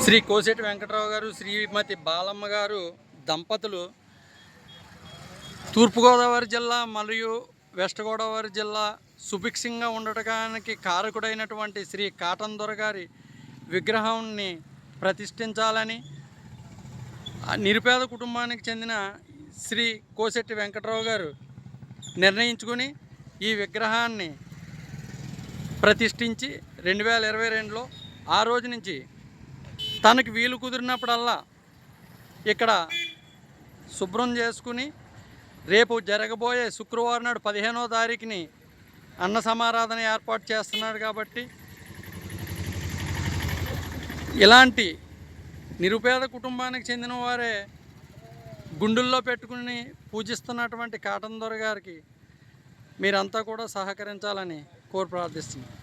శ్రీ కోశెట్టి వెంకటరావు గారు, శ్రీమతి బాలమ్మ గారు దంపతులు తూర్పుగోదావరి జిల్లా మరియు వెస్ట్ గోదావరి జిల్లా సుభిక్షంగా ఉండటానికి కారకుడైనటువంటి శ్రీ కాటన్ దొర గారి విగ్రహాన్ని ప్రతిష్ఠించాలని నిరుపేద కుటుంబానికి చెందిన శ్రీ కోశెట్టి వెంకటరావు గారు నిర్ణయించుకొని ఈ విగ్రహాన్ని ప్రతిష్ఠించి 2022లో ఆ రోజు నుంచి తనకు వీలు కుదిరినప్పుడల్లా ఇక్కడ శుభ్రం చేసుకుని రేపు జరగబోయే శుక్రవారం నాడు 15వ తారీఖుని అన్న సమారాధన ఏర్పాటు చేస్తున్నాడు. కాబట్టి ఇలాంటి నిరుపేద కుటుంబానికి చెందిన వారే గుండుల్లో పెట్టుకుని పూజిస్తున్నటువంటి కాటన్ దొర గారికి మీరంతా కూడా సహకరించాలని కోరి ప్రార్థిస్తున్నాను.